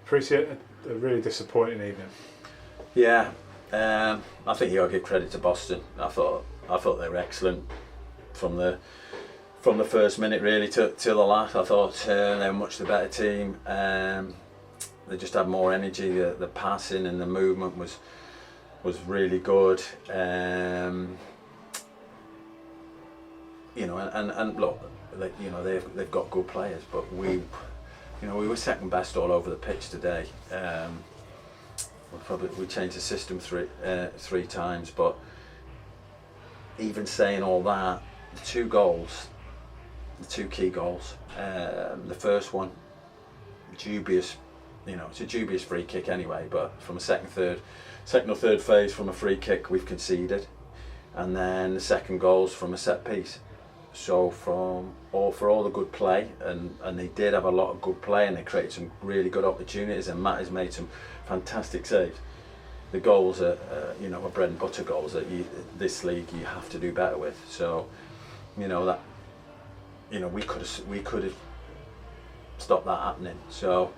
Preece, a really disappointing evening. Yeah, I think you got to give credit to Boston. I thought they were excellent from the first minute really till the last. I thought they were much the better team. They just had more energy. The passing and the movement was really good. And look, they've got good players, but we were second best all over the pitch today. We changed the system three times, but even saying all that, the two key goals. The first one, dubious. It's a dubious free kick anyway. But from a second or third phase from a free kick, we've conceded, and then the second goal's from a set piece. So for all the good play, and they did have a lot of good play, and they created some really good opportunities, and Matt has made some fantastic saves. The goals are bread and butter goals that this league you have to do better with. So we could have stopped that happening. So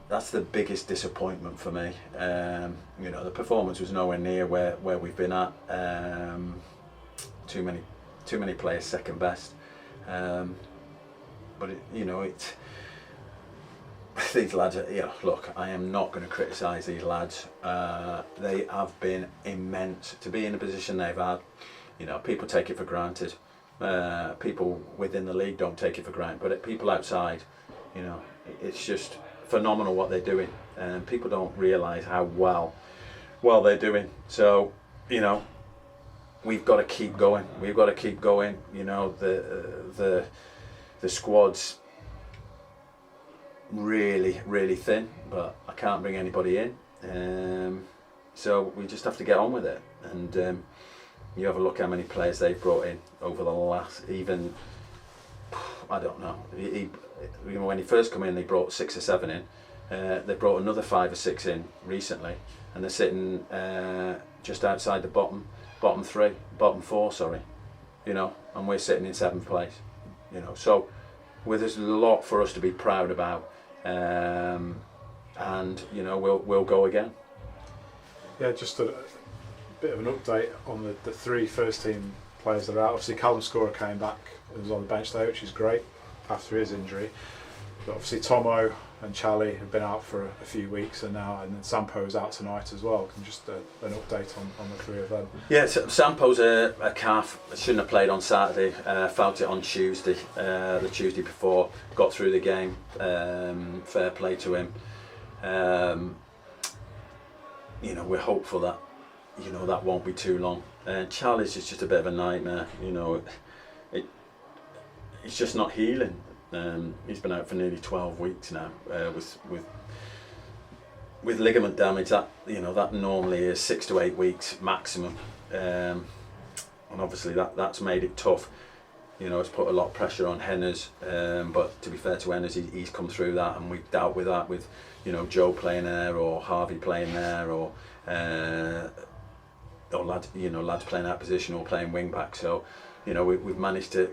that's the biggest disappointment for me. The performance was nowhere near where we've been at. Too many players second best, but these lads are, look, I am not going to criticise these lads. They have been immense to be in the position they've had. People take it for granted. People within the league don't take it for granted, but people outside, it's just phenomenal what they're doing, and people don't realise how well they're doing. So we've got to keep going. The squad's really, really thin, but I can't bring anybody in. So we just have to get on with it. And you have a look how many players they've brought in over the last, even, I don't know. When he first came in, they brought 6 or 7 in. They brought another 5 or 6 in recently, and they're sitting just outside the bottom 4, sorry, and we're sitting in 7th place, so there's a lot for us to be proud about, and we'll go again. Yeah, just a bit of an update on the 3 first team players that are out. Obviously Callum Scorer came back and was on the bench there, which is great after his injury, but obviously Tomo and Charlie have been out for a few weeks, and then Sampo's out tonight as well. And just an update on the 3 of them. Yeah, so Sampo's a calf. Shouldn't have played on Saturday. Felt it on Tuesday, the Tuesday before. Got through the game. Fair play to him. We're hopeful that that won't be too long. Charlie's is just a bit of a nightmare. It's just not healing. He's been out for nearly 12 weeks now with ligament damage. That that normally is 6 to 8 weeks maximum, and obviously that's made it tough. It's put a lot of pressure on Henners, but to be fair to Henners, he's come through that, and we've dealt with that with Joe playing there, or Harvey playing there, or lads playing that position or playing wing back. So we've managed to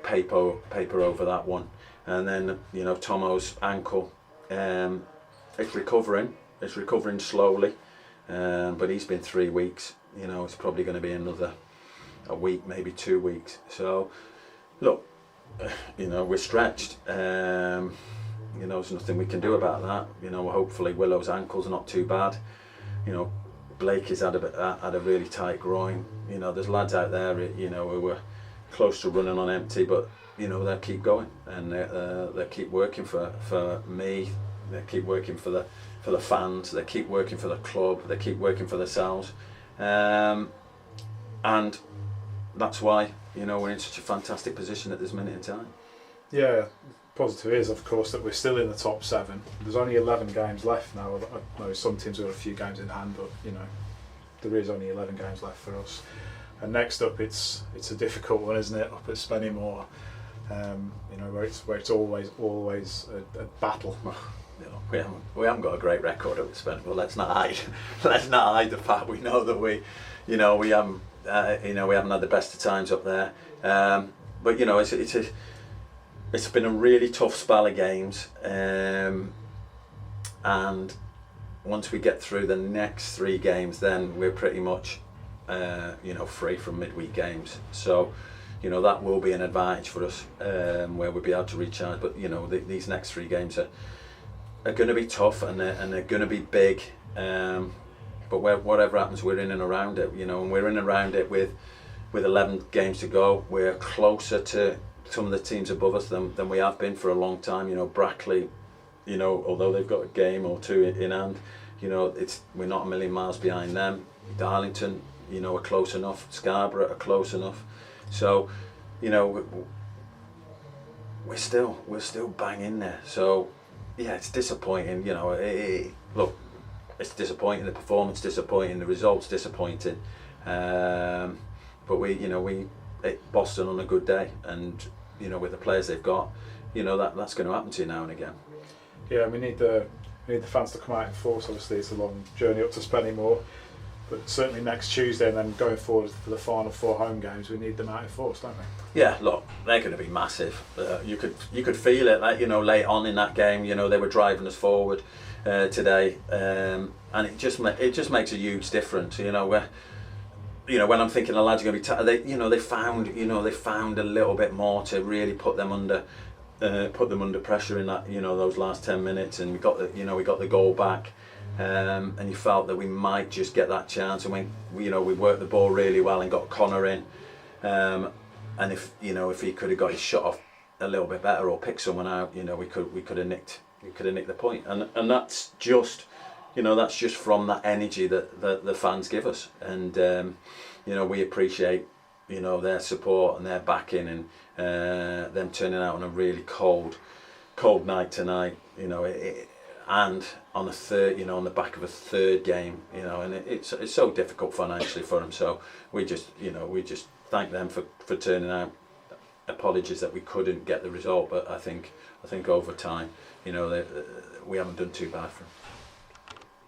paper over that one, and then Tomo's ankle, it's recovering slowly, but he's been 3 weeks. It's probably going to be another a week, maybe 2 weeks. So look, we're stretched. There's nothing we can do about that. Hopefully Willow's ankle's not too bad. Blake has had a really tight groin. There's lads out there who were close to running on empty, but they'll keep going, and they keep working for me. They keep working for the fans. They keep working for the club. They keep working for themselves, and that's why we're in such a fantastic position at this minute in time. Yeah, positive is of course that we're still in the top 7. There's only 11 games left now. I know some teams have got a few games in hand, but there is only 11 games left for us. And next up, it's a difficult one, isn't it? Up at Spennymoor, where it's always a battle. We haven't got a great record at Spennymoor. Let's not hide the fact. We know that we haven't had the best of times up there. But it's been a really tough spell of games. and once we get through the next 3 games, then we're pretty much free from midweek games. So that will be an advantage for us, where we'll be able to recharge. But these next 3 games are going to be tough, and they're going to be big. But whatever happens, we're in and around it. And we're in and around it with 11 games to go. We're closer to some of the teams above us than we have been for a long time. Brackley, although they've got a game or 2 in hand, we're not a million miles behind them. Darlington, are close enough. Scarborough are close enough. So, we're still bang in there. So, yeah, it's disappointing. Look, it's disappointing. The performance disappointing. The results disappointing. But we hit Boston on a good day, and with the players they've got, that's going to happen to you now and again. Yeah, we need the fans to come out in force. Obviously, it's a long journey up to Spennymoor, but certainly next Tuesday and then going forward for the final 4 home games, we need them out in force, don't we? Yeah, look, they're going to be massive. You could feel it, like late on in that game. They were driving us forward today, and it just makes a huge difference. When I'm thinking the lads are going to be, they found a little bit more to really put them under pressure in that, those last 10 minutes, and we got the goal back, and you felt that we might just get that chance, and when we worked the ball really well and got Connor in, and if he could have got his shot off a little bit better or picked someone out, we could have nicked the point, and that's just from that energy that the fans give us, and we appreciate their support and their backing, and them turning out on a really cold night tonight, and on a third, on the back of a 3rd game, and it's so difficult financially for them. So we just thank them for turning out. Apologies that we couldn't get the result, but I think over time, we haven't done too bad for them.